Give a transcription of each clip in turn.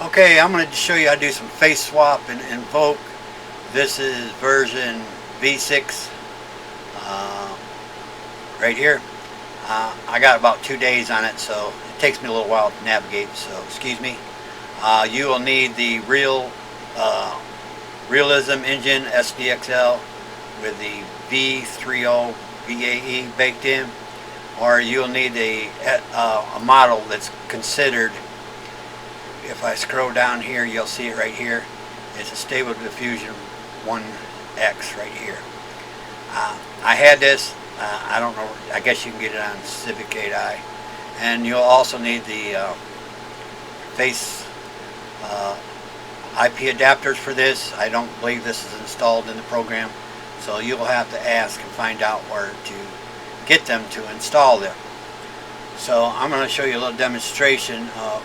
Okay, I'm going to show you how to do some face swap in Invoke. This is version V6 right here. I got about 2 days on it, so it takes me a little while to navigate, so excuse me. You will need the Realism Engine SDXL with the V30 VAE baked in, or you'll need a model that's considered. If I scroll down here, you'll see it right here. It's a Stable Diffusion 1X right here. I had this, I don't know, I guess you can get it on Civic 8i. And you'll also need the face IP adapters for this. I don't believe this is installed in the program, so you'll have to ask and find out where to get them to install them. So I'm going to show you a little demonstration of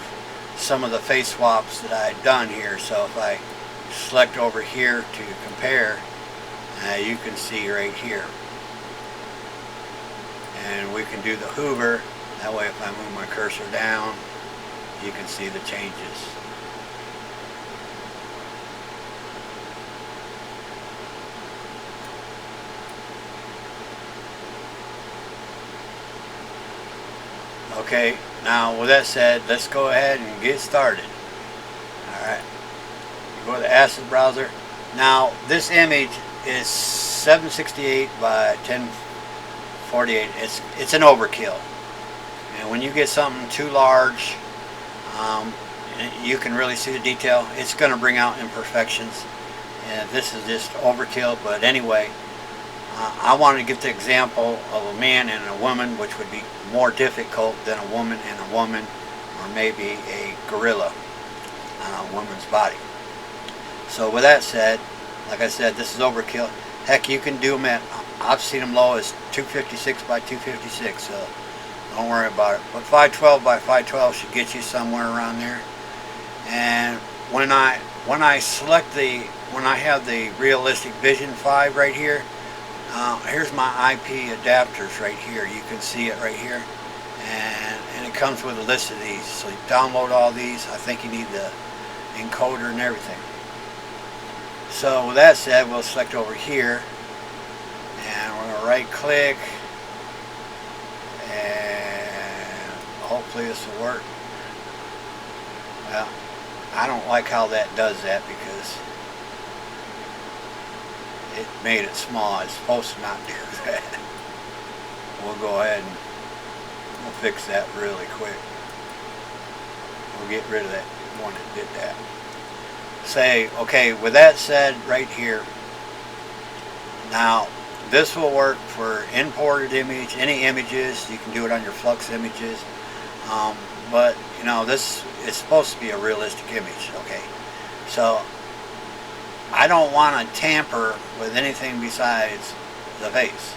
some of the face swaps that I've done here. So if I select over here to compare, you can see right here, and we can do the hover. That way if I move my cursor down, you can see the changes. Okay, now with that said, let's go ahead and get started. Alright, go to the Asset Browser. Now this image is 768 by 1048. It's an overkill. And when you get something too large, you can really see the detail. It's going to bring out imperfections. And this is just overkill, but anyway, I wanted to give the example of a man and a woman, which would be more difficult than a woman and a woman, or maybe a gorilla on a woman's body. So with that said, like I said, this is overkill. Heck, you can do them at, I've seen them low as 256 by 256, so don't worry about it. But 512 by 512 should get you somewhere around there. And when I have the Realistic Vision 5 right here, here's my IP adapters right here. You can see it right here, and it comes with a list of these. So you download all these. I think you need the encoder and everything. So with that said, we'll select over here, and we're going to right click, and hopefully this will work. Well, I don't like how that does that because it made it small. It's supposed to not do that. We'll go ahead and we'll fix that really quick. We'll get rid of that one that did that. Say, okay, with that said right here, now this will work for imported image, any images. You can do it on your Flux images, but you know, this is supposed to be a realistic image. Okay, so I don't want to tamper with anything besides the face.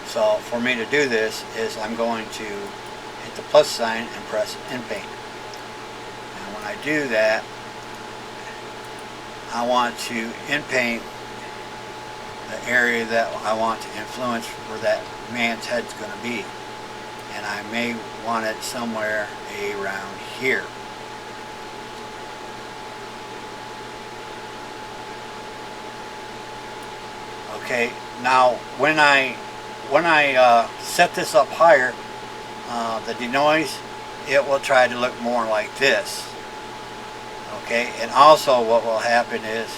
So for me to do this is I'm going to hit the plus sign and press inpaint. And when I do that, I want to inpaint the area that I want to influence where that man's head's going to be. And I may want it somewhere around here. Okay, now when I set this up higher, the denoise, it will try to look more like this. Okay, and also what will happen is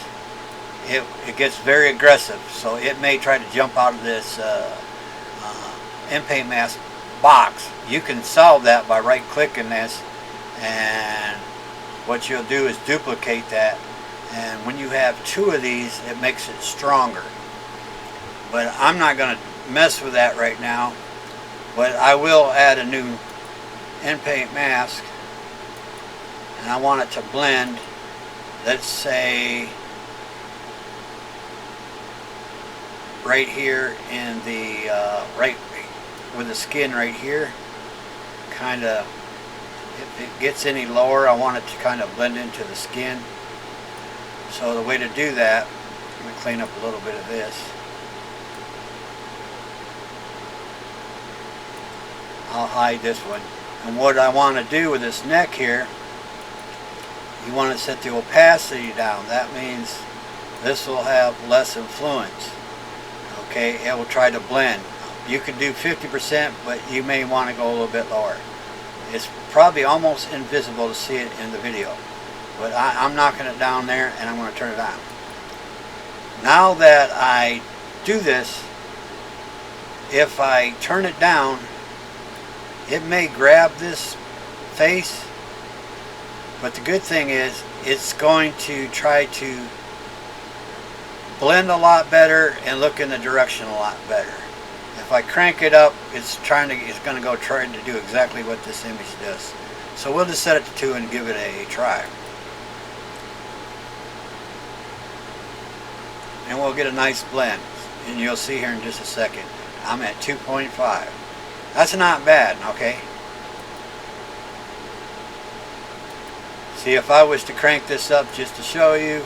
it gets very aggressive, so it may try to jump out of this inpaint mask box. You can solve that by right clicking this, and what you'll do is duplicate that, and when you have two of these, it makes it stronger. But I'm not going to mess with that right now, but I will add a new inpaint mask, and I want it to blend, let's say right here in the right with the skin right here. Kind of, if it gets any lower, I want it to kind of blend into the skin. So the way to do that, I'm going to clean up a little bit of this. I'll hide this one. And what I want to do with this neck here You want to set the opacity down. That means this will have less influence. Okay, it will try to blend. You can do 50%, but you may want to go a little bit lower. It's probably almost invisible to see it in the video, but I'm knocking it down there and I'm going to turn it on. Now that I do this, if I turn it down, it may grab this face, but the good thing is it's going to try to blend a lot better and look in the direction a lot better. If I crank it up, it's going to go trying to do exactly what this image does. So we'll just set it to 2 and give it a try. And we'll get a nice blend. And you'll see here in just a second. I'm at 2.5. That's not bad, okay? See, if I was to crank this up just to show you,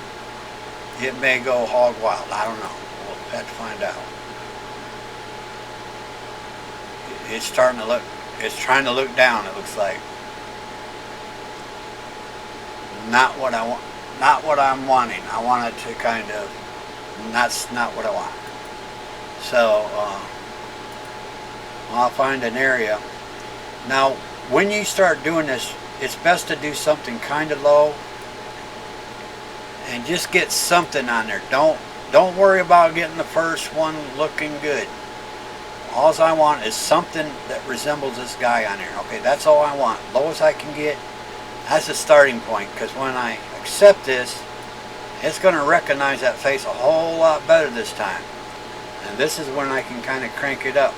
it may go hog wild. I don't know. We'll have to find out. It's starting to look, it's trying to look down, it looks like. Not what I want, not what I'm wanting. I want it to kind of, that's not what I want. So, I'll find an area. Now, when you start doing this, it's best to do something kind of low and just get something on there. Don't worry about getting the first one looking good. All I want is something that resembles this guy on here. Okay, that's all I want. Lowest I can get. That's the starting point, because when I accept this, it's going to recognize that face a whole lot better this time. And this is when I can kind of crank it up.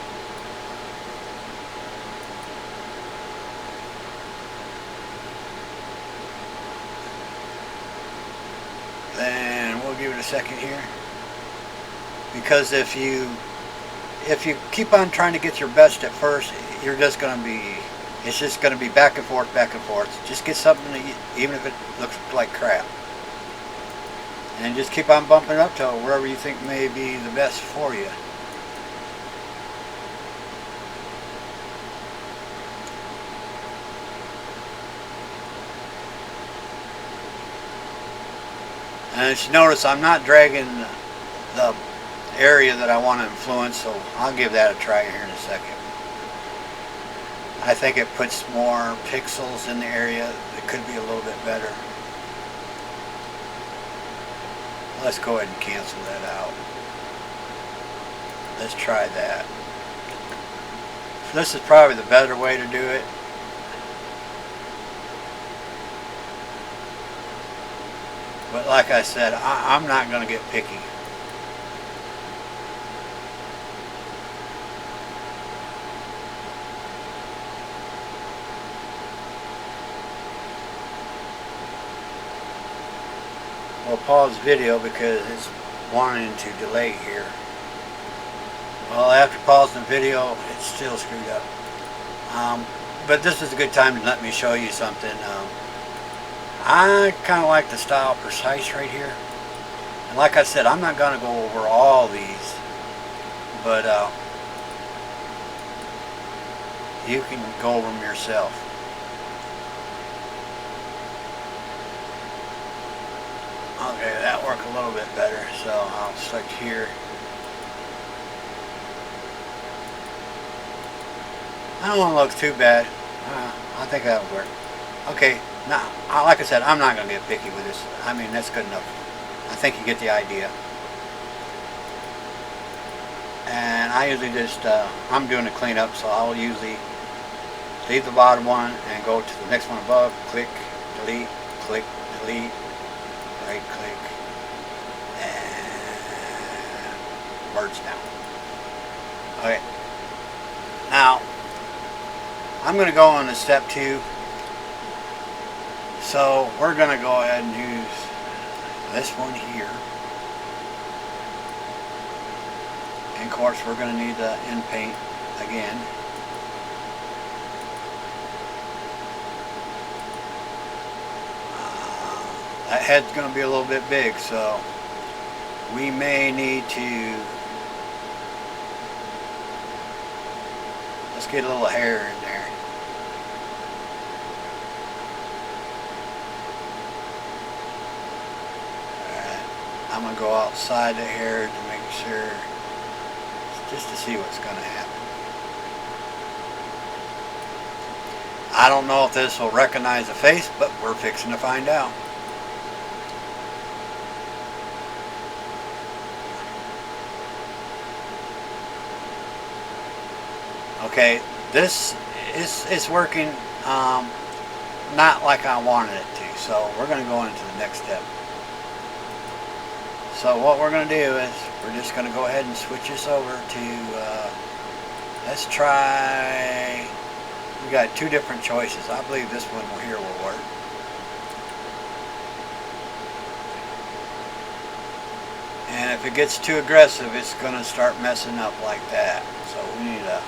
Then we'll give it a second here. Because if you keep on trying to get your best at first, you're just going to be, it's just going to be back and forth, back and forth. Just get something that even if it looks like crap. And just keep on bumping it up to wherever you think may be the best for you. And as you notice, I'm not dragging the area that I want to influence, so I'll give that a try here in a second. I think it puts more pixels in the area. It could be a little bit better. Let's go ahead and cancel that out. Let's try that. This is probably the better way to do it. But like I said, I'm not going to get picky. We'll pause video because it's wanting to delay here. Well, after pausing the video, it's still screwed up. But this is a good time to let me show you something. I kind of like the style precise right here. And like I said, I'm not going to go over all these. But you can go over them yourself. Okay, that worked a little bit better, so I'll select here. I don't want to look too bad. I think that'll work. Okay, now, like I said, I'm not going to get picky with this. I mean, that's good enough. I think you get the idea. And I usually just, I'm doing a cleanup, so I'll usually leave the bottom one and go to the next one above, click, delete, right click, and merge down. Okay, now I'm going to go on to step 2. So we're going to go ahead and use this one here. And of course we're going to need the inpaint again. That head's going to be a little bit big, so we may need to, let's get a little hair in there. I'm going to go outside the hair to make sure, just to see what's going to happen. I don't know if this will recognize the face, but we're fixing to find out. Okay, this is working not like I wanted it to, so we're going to go into the next step. So what we're going to do is we're just going to go ahead and switch this over to, let's try, we got two different choices. I believe this one here will work. And if it gets too aggressive, it's going to start messing up like that. So we need to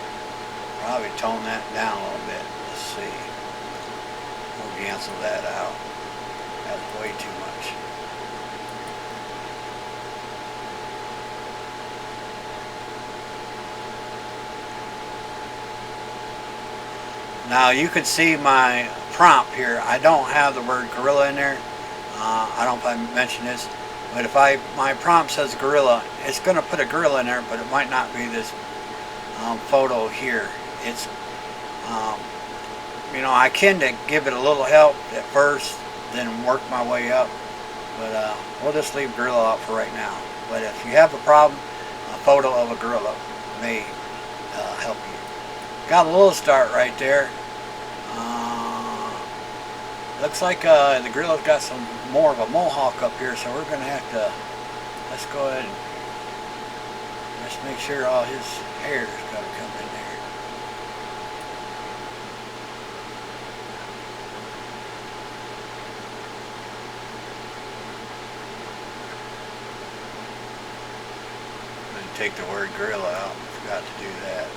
probably tone that down a little bit. Let's see. We'll cancel that out. That's way too much. Now you can see my prompt here. I don't have the word gorilla in there. I don't know if I mentioned this, but if my prompt says gorilla, it's going to put a gorilla in there, but it might not be this photo here. It's, you know, I can give it a little help at first, then work my way up, but we'll just leave gorilla out for right now. But if you have a problem, a photo of a gorilla may help you. Got a little start right there. Looks like the gorilla's got some more of a mohawk up here, so we're going to have to, let's go ahead and just make sure all his hair is going to come in there. I'm going to take the word gorilla out. Forgot to do that.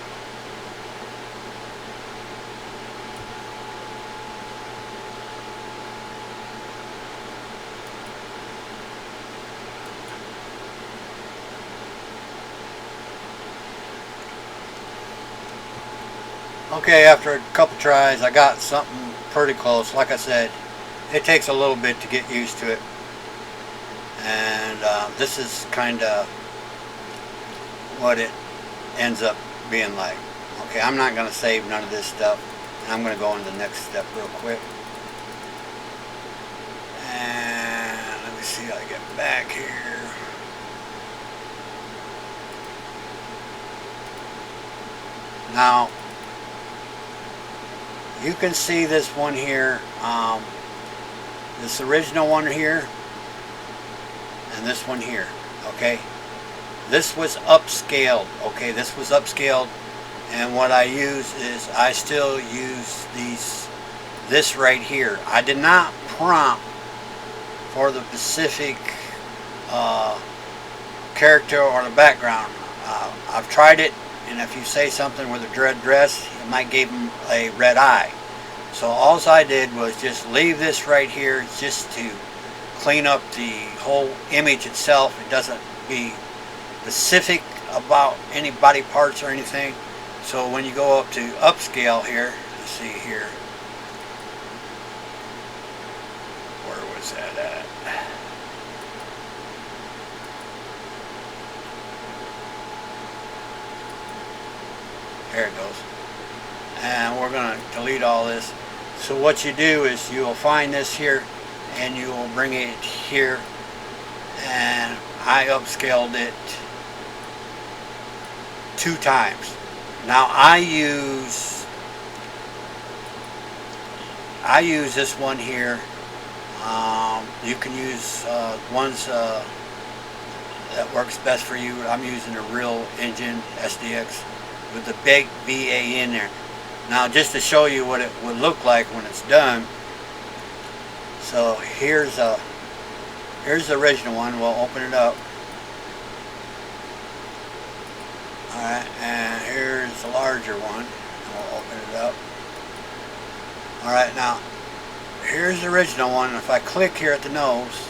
Okay, after a couple tries, I got something pretty close. Like I said, it takes a little bit to get used to it. And this is kind of what it ends up being like. Okay, I'm not going to save none of this stuff. I'm going to go into the next step real quick. And let me see how I get back here. Now, you can see this one here, this original one here, and this one here, okay? This was upscaled, okay? This was upscaled, and what I use is I still use this right here. I did not prompt for the specific character or the background. I've tried it. And if you say something with a red dress, it might give them a red eye. So all I did was just leave this right here just to clean up the whole image itself. It doesn't be specific about any body parts or anything. So when you go up to upscale here, let's see here. Where was that at? There it goes. And we're going to delete all this. So what you do is you will find this here and you will bring it here, and I upscaled it 2 times. Now I use this one here. You can use ones that works best for you. I'm using a real engine SDX with the big VA in there. Now just to show you what it would look like when it's done. So here's the original one. We'll open it up. Alright, and here's the larger one. And we'll open it up. Alright, now here's the original one. And if I click here at the nose,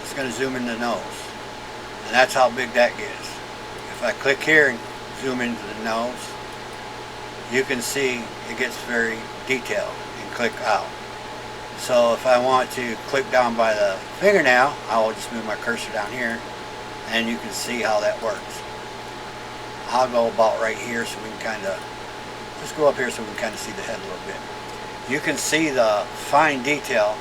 it's going to zoom in the nose. And that's how big that gets. If I click here and zoom into the nose, you can see it gets very detailed, and click out. So if I want to click down by the fingernail, I will just move my cursor down here, and you can see how that works. I'll go about right here so we can kind of, just go up here so we can kind of see the head a little bit. You can see the fine detail.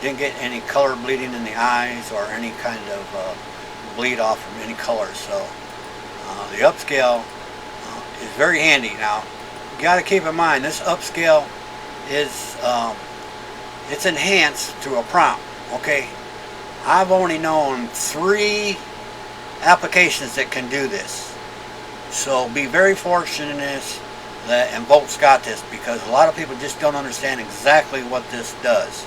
Didn't get any color bleeding in the eyes or any kind of bleed off from any colors. So the upscale is very handy. Now you got to keep in mind this upscale is it's enhanced to a prompt. Okay, I've only known 3 applications that can do this, so be very fortunate in this that Invoke's got this, because a lot of people just don't understand exactly what this does.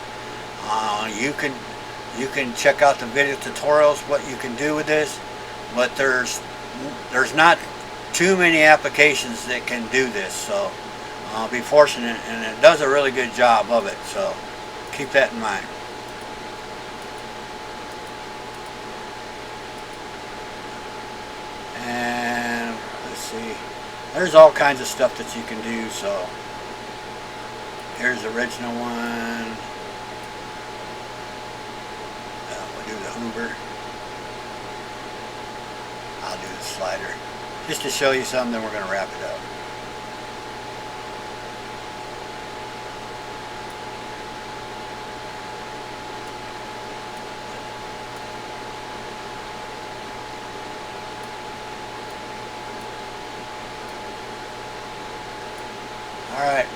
You can check out the video tutorials what you can do with this, but there's not too many applications that can do this. So be fortunate, and it does a really good job of it. So keep that in mind. And let's see, there's all kinds of stuff that you can do. So here's the original one. We'll do the Hoover. I'll do the slider just to show you something, then we're going to wrap it up. Alright,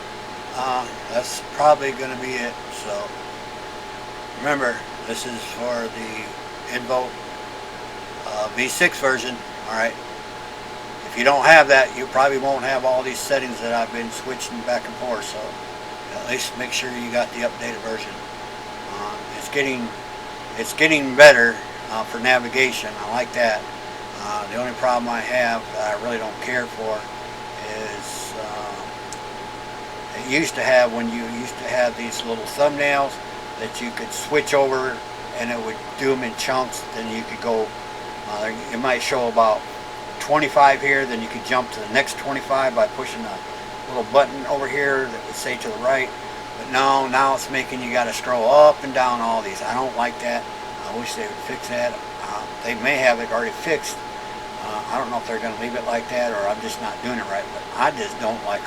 that's probably going to be it. So remember, this is for the invoke V6 version. Alright, if you don't have that, you probably won't have all these settings that I've been switching back and forth. So at least make sure you got the updated version. It's getting better for navigation. I like that. The only problem I have that I really don't care for is it used to have, when you used to have these little thumbnails that you could switch over and it would do them in chunks. Then you could go, it might show about 25 here, then you could jump to the next 25 by pushing a little button over here that would say to the right. But no, now it's making you got to scroll up and down all these. I don't like that. I wish they would fix that. They may have it already fixed. I don't know if they're going to leave it like that, or I'm just not doing it right, but I just don't like